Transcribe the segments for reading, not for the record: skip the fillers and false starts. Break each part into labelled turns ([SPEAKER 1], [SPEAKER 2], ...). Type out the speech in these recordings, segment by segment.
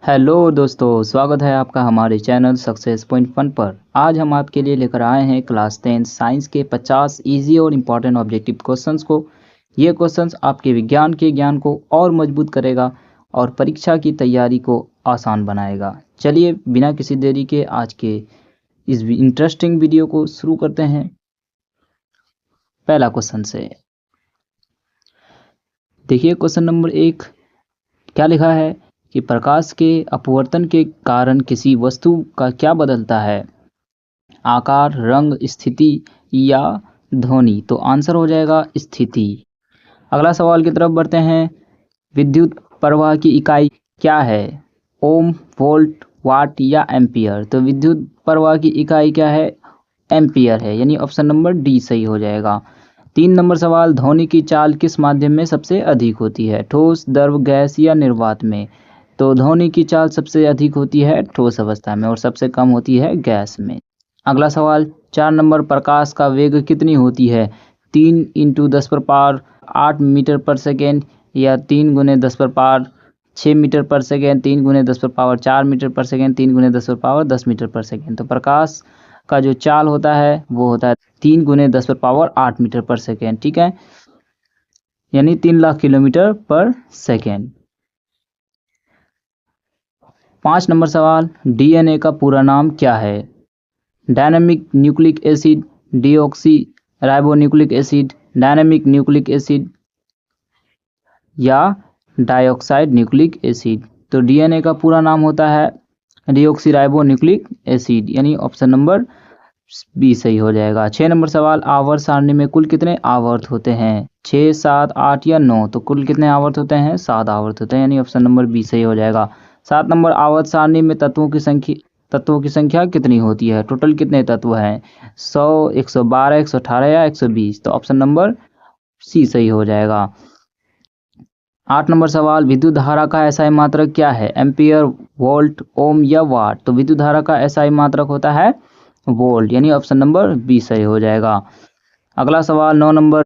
[SPEAKER 1] Hello दोस्तों, स्वागत है आपका हमारे चैनल सक्सेस पॉइंट फन पर। आज हम आपके लिए लेकर आए हैं क्लास 10 साइंस के 50 इजी और इम्पॉर्टेंट ऑब्जेक्टिव क्वेश्चंस को। ये क्वेश्चंस आपके विज्ञान के ज्ञान को और मजबूत करेगा और परीक्षा की तैयारी को आसान बनाएगा। चलिए बिना किसी देरी के आज के इस इंटरेस्टिंग वीडियो को शुरू करते हैं। पहला क्वेश्चन से देखिए, क्वेश्चन नंबर 1 क्या लिखा है कि प्रकाश के अपवर्तन के कारण किसी वस्तु का क्या बदलता है? आकार, रंग, स्थिति या ध्वनि। तो आंसर हो जाएगा स्थिति। अगला सवाल की तरफ बढ़ते हैं। विद्युत प्रवाह की इकाई क्या है? ओम, वोल्ट, वाट या एम्पियर। तो विद्युत प्रवाह की इकाई क्या है? एम्पियर है, यानी ऑप्शन नंबर डी सही हो जाएगा। 3 नंबर सवाल, ध्वनि की चाल किस माध्यम में सबसे अधिक होती है? ठोस, द्रव, गैस या निर्वात में। तो ध्वनि की चाल सबसे अधिक होती है ठोस अवस्था में और सबसे कम होती है गैस में। अगला सवाल 4 नंबर, प्रकाश का वेग कितनी होती है? 3 × 10⁸ मीटर पर सेकेंड या 3 × 10⁻6 मीटर पर सेकेंड, 3 × 10⁻4 मीटर पर सेकेंड, 3 × 10⁻10 मीटर पर सेकेंड। तो प्रकाश का जो चाल होता है वो होता है 3 × 10⁸ मीटर पर सेकेंड। ठीक है, यानी 3 लाख किलोमीटर पर सेकेंड। 5 नंबर सवाल, डीएनए का पूरा नाम क्या है? Dynamic nucleic acid, deoxy ribonucleic acid, dynamic nucleic acid या डाइऑक्साइड न्यूक्लिक एसिड। तो डीएनए का पूरा नाम होता है डीऑक्सी राइबोन्यूक्लिक एसिड, यानी ऑप्शन नंबर बी सही हो जाएगा। 6 नंबर सवाल, आवर्त सारणी में कुल कितने आवर्त होते हैं? 6, 7, 8 या 9। तो कुल कितने आवर्त होते हैं? 7 आवर्त होते हैं, यानी ऑप्शन नंबर बी सही हो जाएगा। 7 नंबर, आवर्त सारणी में तत्वों की संख्या कितनी होती है? टोटल कितने तत्व हैं? 100, 112, 118 या 120। तो ऑप्शन नंबर सी सही हो जाएगा। 8 नंबर सवाल, विद्युत धारा का एसआई मात्रक क्या है? एम्पियर, वोल्ट, ओम या वाट। तो विद्युत धारा का एसआई मात्रक होता है वोल्ट, यानी ऑप्शन नंबर बी सही हो जाएगा। अगला सवाल 9 नंबर,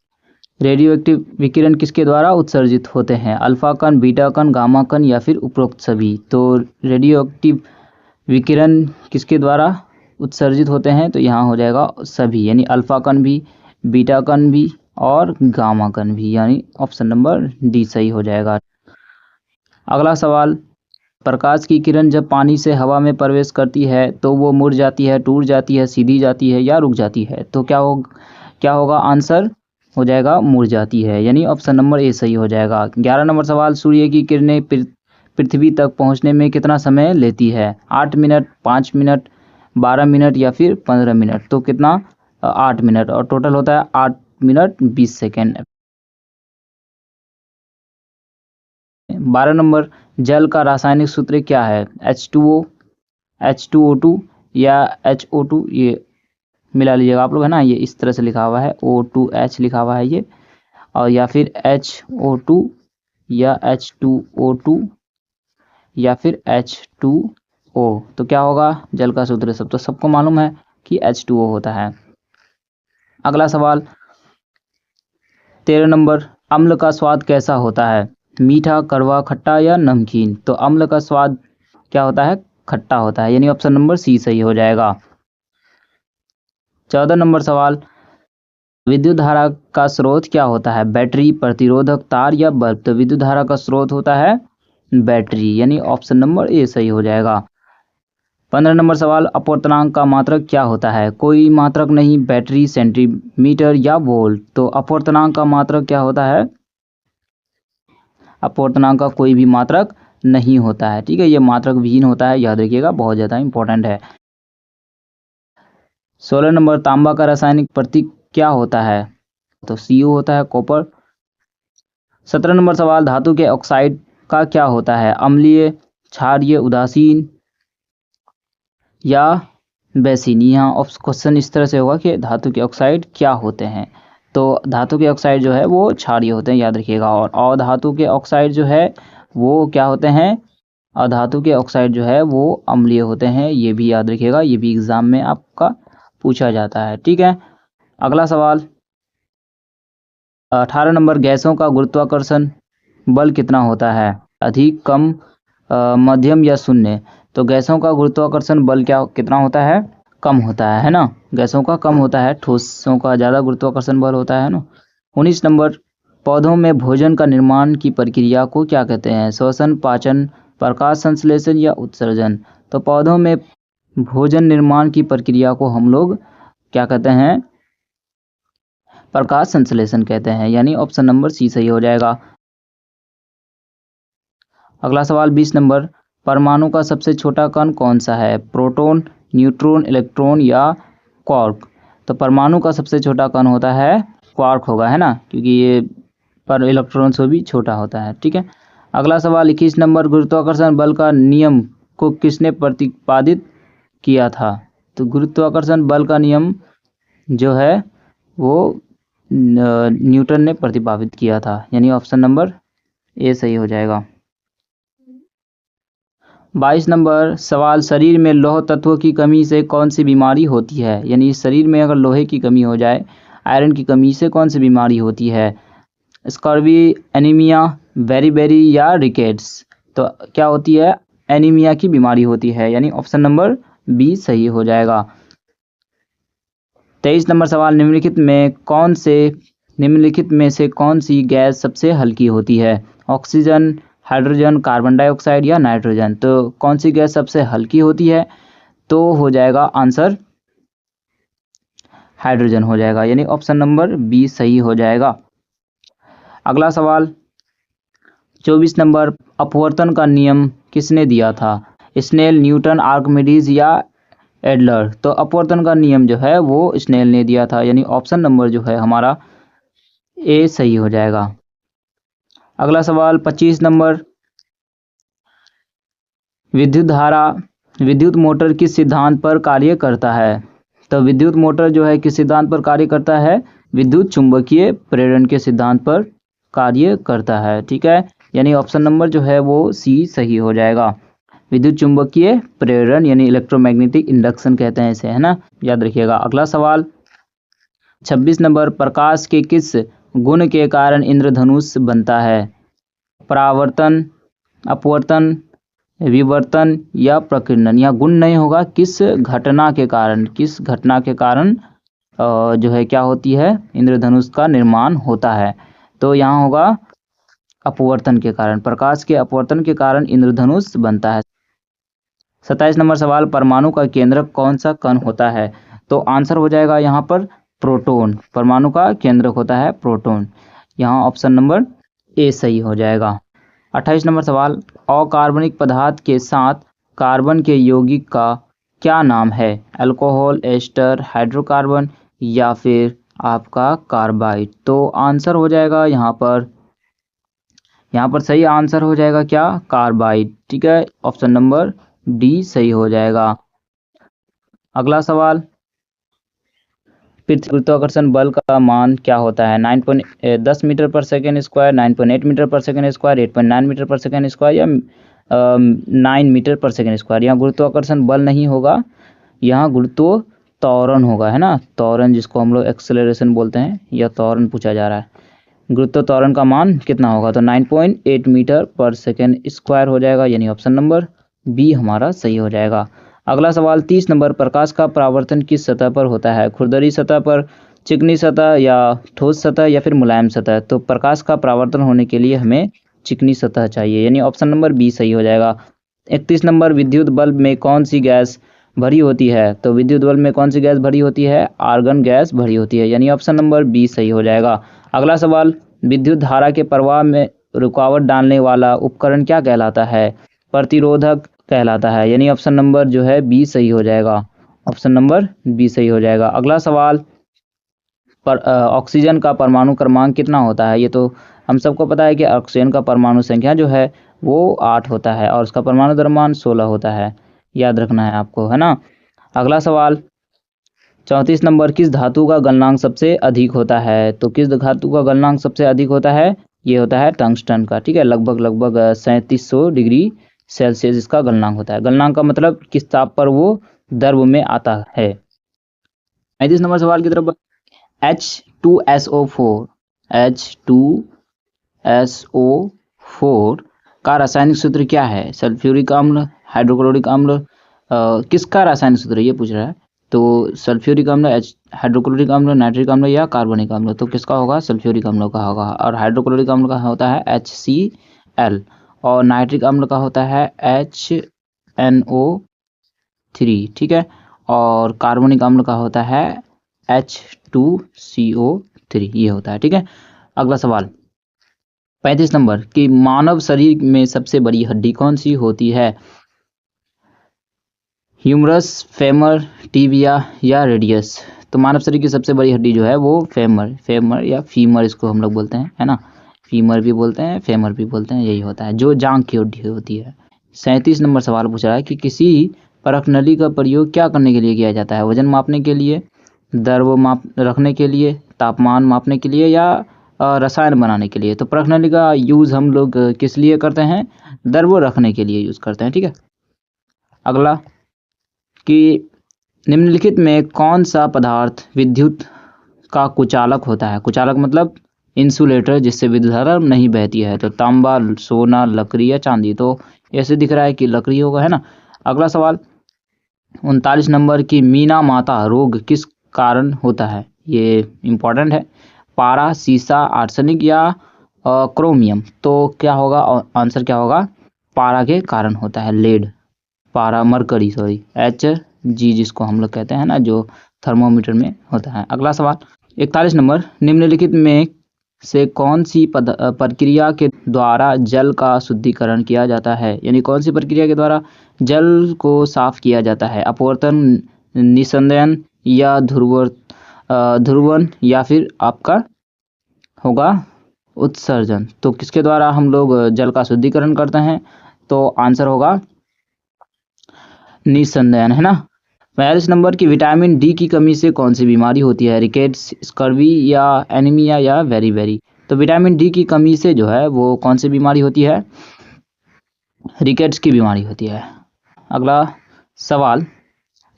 [SPEAKER 1] रेडियो एक्टिव विकिरण किसके द्वारा उत्सर्जित होते हैं? अल्फा कण, बीटा कण, गामा कण या फिर उपरोक्त सभी। तो रेडियो एक्टिव विकिरण किसके द्वारा उत्सर्जित होते हैं? तो यहाँ हो जाएगा सभी, यानी अल्फा कण भी, बीटा कण भी और गामा कण भी, यानी ऑप्शन नंबर डी सही हो जाएगा। अगला सवाल, प्रकाश की किरण जब पानी से हवा में प्रवेश करती है तो वो मुड़ जाती है, टूट जाती है, सीधी जाती है या रुक जाती है। तो क्या होगा? आंसर हो जाएगा मुड़ जाती है, यानी ऑप्शन नंबर ए सही हो जाएगा। 11 नंबर सवाल, सूर्य की किरणें पृथ्वी तक पहुंचने में कितना समय लेती है? 8 मिनट, 5 मिनट, 12 मिनट या फिर 15 मिनट। तो कितना? 8 मिनट, और टोटल होता है 8 मिनट 20 सेकेंड। 12 नंबर, जल का रासायनिक सूत्र क्या है? H2O, H2O2 या HO2। ये मिला लीजिएगा आप लोग, है ना, ये इस तरह से लिखा हुआ है, O2H लिखा हुआ है ये, और या फिर HO2 या H2O2 या फिर H2O। तो क्या होगा जल का सूत्र? सब तो सबको मालूम है कि H2O होता है। अगला सवाल 13 नंबर, अम्ल का स्वाद कैसा होता है? मीठा, कड़वा, खट्टा या नमकीन। तो अम्ल का स्वाद क्या होता है? खट्टा होता है, यानी ऑप्शन नंबर सी सही हो जाएगा। 14 नंबर सवाल, विद्युत धारा का स्रोत क्या होता है? बैटरी, प्रतिरोधक, तार या बल्ब। तो विद्युत धारा का स्रोत होता है बैटरी, यानी ऑप्शन नंबर ए सही हो जाएगा। 15 नंबर सवाल, अपवर्तनांक का मात्रक क्या होता है? कोई मात्रक नहीं, बैटरी, सेंटीमीटर या वोल्ट। तो अपवर्तनांक का मात्रक क्या होता है? अपवर्तनांक का कोई भी मात्रक नहीं होता है, ठीक है, ये मात्रक विहीन होता है, याद रखिएगा, बहुत ज़्यादा इंपॉर्टेंट है। 16 नंबर, तांबा का रासायनिक प्रतीक क्या होता है? तो Cu होता है, कॉपर। 17 नंबर सवाल, धातु के ऑक्साइड का क्या होता है? अम्लीय, क्षारीय, उदासीन या बेसिन। यहाँ क्वेश्चन इस तरह से होगा कि धातु के ऑक्साइड क्या होते हैं। तो धातु के ऑक्साइड जो है वो क्षारीय होते हैं, याद रखिएगा, और अधातु के ऑक्साइड जो है वो क्या होते हैं? अधातु के ऑक्साइड जो है वो अम्लीय होते हैं, ये भी याद रखिएगा, ये भी एग्जाम में आपका पूछा जाता है, ठीक है। अगला सवाल 18 नंबर, गैसों का गुरुत्वाकर्षण बल कितना होता है? अधिक, कम, मध्यम या शून्य। तो गैसों का गुरुत्वाकर्षण बल कितना होता है? कम होता है ना। गैसों का कम होता है, ठोसों का ज़्यादा गुरुत्वाकर्षण बल होता है ना। 19 नंबर, पौधों में भोजन का निर्माण की प्रक्रिया को क्या कहते हैं? श्वसन, पाचन, प्रकाश संश्लेषण या उत्सर्जन। तो पौधों में भोजन निर्माण की प्रक्रिया को हम लोग क्या कहते हैं? प्रकाश संश्लेषण कहते हैं, यानी ऑप्शन नंबर सी सही हो जाएगा। अगला सवाल 20 नंबर, परमाणु का सबसे छोटा कण कौन सा है? प्रोटॉन, न्यूट्रॉन, इलेक्ट्रॉन या क्वार्क। तो परमाणु का सबसे छोटा कण होता है क्वार्क होगा, है ना, क्योंकि ये पर इलेक्ट्रॉन से भी छोटा होता है। ठीक है। अगला सवाल 21 नंबर, गुरुत्वाकर्षण बल का नियम को किसने प्रतिपादित किया था? तो गुरुत्वाकर्षण बल का नियम जो है वो न्यूटन ने प्रतिपादित किया था, यानी ऑप्शन नंबर ए सही हो जाएगा। 22 नंबर सवाल, शरीर में लौह तत्व की कमी से कौन सी बीमारी होती है? यानी शरीर में अगर लोहे की कमी हो जाए, आयरन की कमी से कौन सी बीमारी होती है? स्कर्वी, एनीमिया, बेरीबेरी या रिकेट्स। तो क्या होती है? एनीमिया की बीमारी होती है, यानी ऑप्शन नंबर बी सही हो जाएगा। 23 नंबर सवाल, निम्नलिखित में से कौन सी गैस सबसे हल्की होती है? ऑक्सीजन, हाइड्रोजन, कार्बन डाइऑक्साइड या नाइट्रोजन। तो कौन सी गैस सबसे हल्की होती है? तो हो जाएगा आंसर हाइड्रोजन हो जाएगा, यानी ऑप्शन नंबर बी सही हो जाएगा। अगला सवाल 24 नंबर, अपवर्तन का नियम किसने दिया था? स्नेल, न्यूटन, आर्किमिडीज या एडलर। तो अपवर्तन का नियम जो है वो स्नेल ने दिया था, यानी ऑप्शन नंबर जो है हमारा ए सही हो जाएगा। अगला सवाल 25 नंबर, विद्युत मोटर किस सिद्धांत पर कार्य करता है? तो विद्युत मोटर जो है किस सिद्धांत पर कार्य करता है? विद्युत चुंबकीय प्रेरण के सिद्धांत पर कार्य करता है। ठीक है, यानी ऑप्शन नंबर जो है वो सी सही हो जाएगा। विद्युत चुंबकीय प्रेरण यानी इलेक्ट्रोमैग्नेटिक इंडक्शन कहते हैं इसे, है ना, याद रखिएगा। अगला सवाल 26 नंबर, प्रकाश के किस गुण के कारण इंद्रधनुष बनता है? परावर्तन, अपवर्तन, विवर्तन या प्रकीर्णन। यहाँ गुण नहीं होगा, किस घटना के कारण जो है क्या होती है? इंद्रधनुष का निर्माण होता है। तो यहाँ होगा अपवर्तन के कारण, प्रकाश के अपवर्तन के कारण इंद्रधनुष बनता है। 27 नंबर सवाल, परमाणु का केंद्रक कौन सा कण होता है? तो आंसर हो जाएगा यहाँ पर प्रोटॉन। परमाणु का केंद्रक होता है प्रोटॉन, यहाँ ऑप्शन नंबर ए सही हो जाएगा। 28 नंबर सवाल, अकार्बनिक पदार्थ के साथ कार्बन के यौगिक का क्या नाम है? अल्कोहल, एस्टर, हाइड्रोकार्बन या फिर आपका कार्बाइड। तो आंसर हो जाएगा यहाँ पर सही आंसर हो जाएगा क्या? कार्बाइड। ठीक है, ऑप्शन नंबर डी सही हो जाएगा। अगला सवाल, पृथ्वी गुरुत्वाकर्षण बल का मान क्या होता है? 9.10 मीटर पर सेकेंड स्क्वायर, 9.8 मीटर पर सेकेंड स्क्वायर, 8.9 मीटर पर सेकेंड स्क्वायर या 9 मीटर पर सेकेंड स्क्वायर। यहाँ गुरुत्वाकर्षण बल नहीं होगा, यहाँ गुरुत्वात्वरण होगा, है ना, त्वरण जिसको हम लोग एक्सेलरेशन बोलते हैं, या त्वरण पूछा जा रहा है। गुरुत्वात्वरण का मान कितना होगा? तो 9.8 मीटर पर सेकेंड स्क्वायर हो जाएगा, यानी ऑप्शन नंबर बी हमारा सही हो जाएगा। अगला सवाल 30 नंबर, प्रकाश का परावर्तन किस सतह पर होता है? खुरदरी सतह पर, चिकनी सतह या ठोस सतह या फिर मुलायम सतह। तो प्रकाश का परावर्तन होने के लिए हमें चिकनी सतह चाहिए, यानी ऑप्शन नंबर बी सही हो जाएगा। 31 नंबर, विद्युत बल्ब में कौन सी गैस भरी होती है? तो विद्युत बल्ब में कौन सी गैस भरी होती है? आर्गन गैस भरी होती है, यानी ऑप्शन नंबर बी सही हो जाएगा। अगला सवाल, विद्युत धारा के प्रवाह में रुकावट डालने वाला उपकरण क्या कहलाता है? प्रतिरोधक कहलाता है, यानी ऑप्शन नंबर जो है बी सही हो जाएगा, ऑप्शन नंबर बी सही हो जाएगा। अगला सवाल, ऑक्सीजन का परमाणु क्रमांक कितना होता है? ये तो हम सबको पता है कि ऑक्सीजन का परमाणु संख्या जो है वो 8 होता है और उसका परमाणु द्रव्यमान 16 होता है, याद रखना है आपको, है ना। अगला सवाल 34 नंबर, किस धातु का गलनांक सबसे अधिक होता है? तो किस धातु का गलनांक सबसे अधिक होता है? ये होता है टंगस्टन का। ठीक है, लगभग 3700 डिग्री सेल्सियस इसका गलनांक होता है। गलनांक का मतलब किस ताप पर वो द्रव में आता है। 35 नंबर सवाल की तरफ, H2SO4 H2SO4 का रासायनिक सूत्र क्या है? सल्फ्यूरिक अम्ल, हाइड्रोक्लोरिक अम्ल, किसका रासायनिक सूत्र ये पूछ रहा है। तो सल्फ्यूरिक अम्ल, हाइड्रोक्लोरिक अम्ल, नाइट्रिक अम्ल या कार्बनिक अम्ल, तो किसका होगा? सल्फ्यूरिक अम्ल का होगा। और हाइड्रोक्लोरिक अम्ल का होता है HCl, और नाइट्रिक अम्ल का होता है HNO3, ठीक है। और कार्बनिक अम्ल का होता है H2CO3, ये होता है, ठीक है। अगला सवाल 35 नंबर कि मानव शरीर में सबसे बड़ी हड्डी कौन सी होती है? ह्यूमरस, फेमर, टिबिया या रेडियस। तो मानव शरीर की सबसे बड़ी हड्डी जो है वो फेमर या फीमर इसको हम लोग बोलते हैं, है ना। फीमर भी बोलते हैं, फेमर भी बोलते हैं, यही होता है जो जांघ की हड्डी होती है। 37 नंबर सवाल पूछ रहा है कि किसी परख नली का प्रयोग क्या करने के लिए किया जाता है? वजन मापने के लिए, द्रव माप रखने के लिए, तापमान मापने के लिए या रसायन बनाने के लिए। तो परख नली का यूज़ हम लोग किस लिए करते हैं? द्रव रखने के लिए यूज़ करते हैं, ठीक है। अगला कि निम्नलिखित में कौन सा पदार्थ विद्युत का कुचालक होता है? कुचालक मतलब इंसुलेटर, जिससे विद्युत धारा नहीं बहती है। तो तांबा, सोना, लकड़ी या चांदी। तो ऐसे दिख रहा है कि लकड़ी होगा, है ना। अगला सवाल 39 नंबर की मीना माता रोग किस कारण होता है? ये इम्पोर्टेंट है। पारा, सीसा, आर्सेनिक या क्रोमियम। तो क्या होगा? आंसर क्या होगा? पारा के कारण होता है, लेड, पारा, मरकरी, सॉरी, Hg जिसको हम लोग कहते हैं ना, जो थर्मोमीटर में होता है। अगला सवाल 41 नंबर निम्नलिखित में से कौन सी प्रक्रिया के द्वारा जल का शुद्धिकरण किया जाता है? यानी कौन सी प्रक्रिया के द्वारा जल को साफ किया जाता है? अपवर्तन, निस्संदन या ध्रुवन या फिर आपका होगा उत्सर्जन। तो किसके द्वारा हम लोग जल का शुद्धिकरण करते हैं? तो आंसर होगा निस्संदन, है ना। 42 नंबर की विटामिन डी की कमी से कौन सी बीमारी होती है? रिकेट्स, स्कर्वी या एनीमिया या वेरी। तो विटामिन डी की कमी से जो है वो कौन सी बीमारी होती है? रिकेट्स की बीमारी होती है। अगला सवाल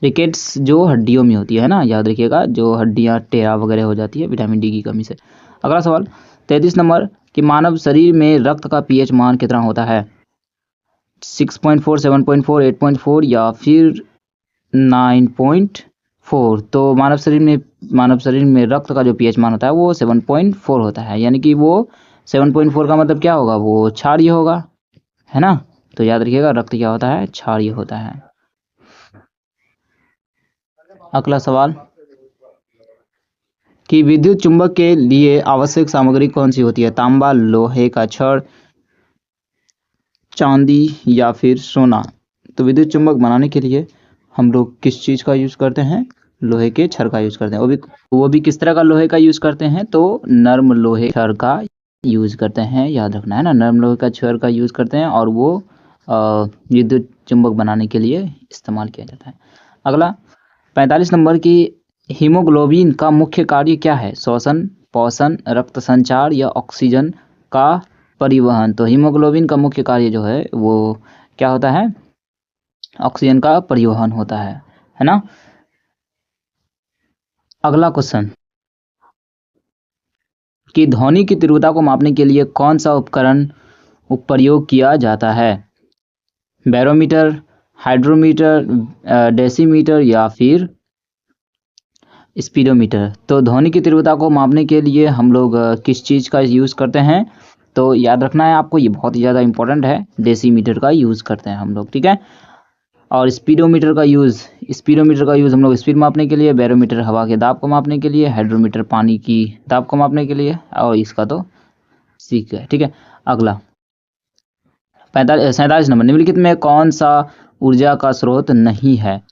[SPEAKER 1] रिकेट्स जो हड्डियों में होती है ना, याद रखिएगा, जो हड्डियां टेढ़ा वगैरह हो जाती है विटामिन डी की कमी से। अगला सवाल 33 नंबर कि मानव शरीर में रक्त का पीएच मान कितना होता है? 6.4, 7.4, 8.4 या फिर 9.4। तो मानव शरीर में रक्त का जो पीएच मान होता है वो 7.4 होता है। यानी कि वो 7.4 का मतलब क्या होगा? वो क्षारीय होगा, है ना। तो याद रखिएगा रक्त क्या होता है? क्षारीय होता है। अगला सवाल कि विद्युत चुंबक के लिए आवश्यक सामग्री कौन सी होती है? तांबा, लोहे का छड़, चांदी या फिर सोना। तो विद्युत चुंबक बनाने के लिए हम लोग किस चीज़ का यूज़ करते हैं? लोहे के छड़ का यूज़ करते हैं। वो भी किस तरह का लोहे का यूज़ करते हैं? तो नर्म लोहे छड़ का यूज़ करते हैं, याद रखना, है ना। नर्म लोहे का छड़ का यूज़ करते हैं और वो विद्युत चुंबक बनाने के लिए इस्तेमाल किया जाता है। अगला 45 नंबर की हीमोग्लोबिन का मुख्य कार्य क्या है? श्वसन, पोषण, रक्त संचार या ऑक्सीजन का परिवहन। तो हीमोग्लोबिन का मुख्य कार्य जो है वो क्या होता है? ऑक्सीजन का परिवहन होता है ना। अगला क्वेश्चन कि ध्वनि की तीव्रता को मापने के लिए कौन सा उपकरण प्रयोग किया जाता है? बैरोमीटर, हाइड्रोमीटर, डेसीमीटर या फिर स्पीडोमीटर। तो ध्वनि की तीव्रता को मापने के लिए हम लोग किस चीज़ का यूज़ करते हैं? तो याद रखना है आपको, ये बहुत ही ज़्यादा इंपॉर्टेंट है, डेसीमीटर का यूज़ करते हैं हम लोग, ठीक है। और स्पीडोमीटर का यूज़ हम लोग स्पीड मापने के लिए, बैरोमीटर हवा के दाब को मापने के लिए, हाइड्रोमीटर पानी की दाब को मापने के लिए, और इसका तो सीख गए, ठीक है। अगला 47 नंबर निम्नलिखित में कौन सा ऊर्जा का स्रोत नहीं है?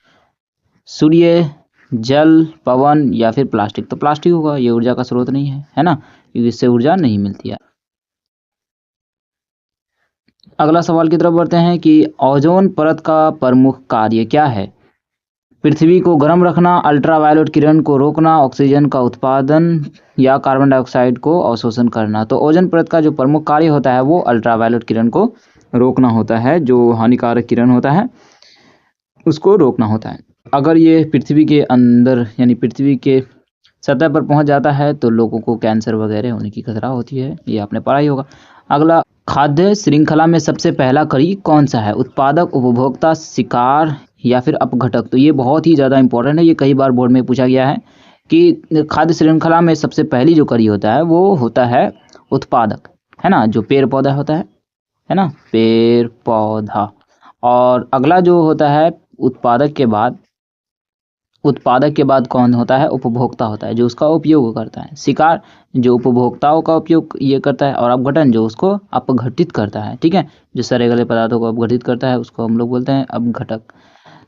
[SPEAKER 1] सूर्य, जल, पवन या फिर प्लास्टिक। तो प्लास्टिक होगा, ये ऊर्जा का स्रोत नहीं है ना, क्योंकि इससे ऊर्जा नहीं मिलती है। अगला सवाल की तरफ बढ़ते हैं कि ओजोन परत का प्रमुख कार्य क्या है? पृथ्वी को गर्म रखना, अल्ट्रावायलेट किरण को रोकना, ऑक्सीजन का उत्पादन या कार्बन डाइऑक्साइड को अवशोषण करना। तो ओजोन परत का जो प्रमुख कार्य होता है वो अल्ट्रावायलेट किरण को रोकना होता है, जो हानिकारक किरण होता है उसको रोकना होता है। अगर ये पृथ्वी के अंदर यानी पृथ्वी के सतह पर पहुंच जाता है तो लोगों को कैंसर वगैरह होने की खतरा होती है, ये आपने पढ़ा ही होगा। अगला खाद्य श्रृंखला में सबसे पहला कड़ी कौन सा है? उत्पादक, उपभोक्ता, शिकार या फिर अपघटक। तो ये बहुत ही ज़्यादा इंपॉर्टेंट है, ये कई बार बोर्ड में पूछा गया है कि खाद्य श्रृंखला में सबसे पहली जो कड़ी होता है वो होता है उत्पादक, है ना, जो पेड़ पौधा होता है ना, पेड़ पौधा। और अगला जो होता है उत्पादक के बाद कौन होता है? उपभोक्ता होता है, जो उसका उपयोग करता है। शिकार जो उपभोक्ताओं का उपयोग ये करता है, और अपघटन जो उसको अपघटित करता है, ठीक है, जो सड़े गले पदार्थों को अपघटित करता है उसको हम लोग बोलते हैं अपघटक।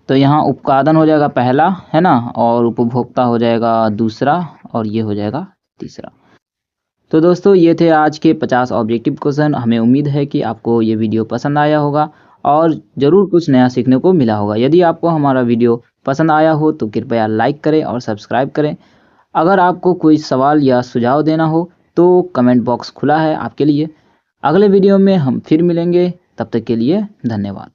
[SPEAKER 1] तो यहाँ उत्पादन हो जाएगा पहला, है ना, और उपभोक्ता हो जाएगा दूसरा, और ये हो जाएगा तीसरा। तो दोस्तों ये थे आज के 50 ऑब्जेक्टिव क्वेश्चन। हमें उम्मीद है कि आपको ये वीडियो पसंद आया होगा और ज़रूर कुछ नया सीखने को मिला होगा। यदि आपको हमारा वीडियो पसंद आया हो तो कृपया लाइक करें और सब्सक्राइब करें। अगर आपको कोई सवाल या सुझाव देना हो तो कमेंट बॉक्स खुला है आपके लिए। अगले वीडियो में हम फिर मिलेंगे, तब तक के लिए धन्यवाद।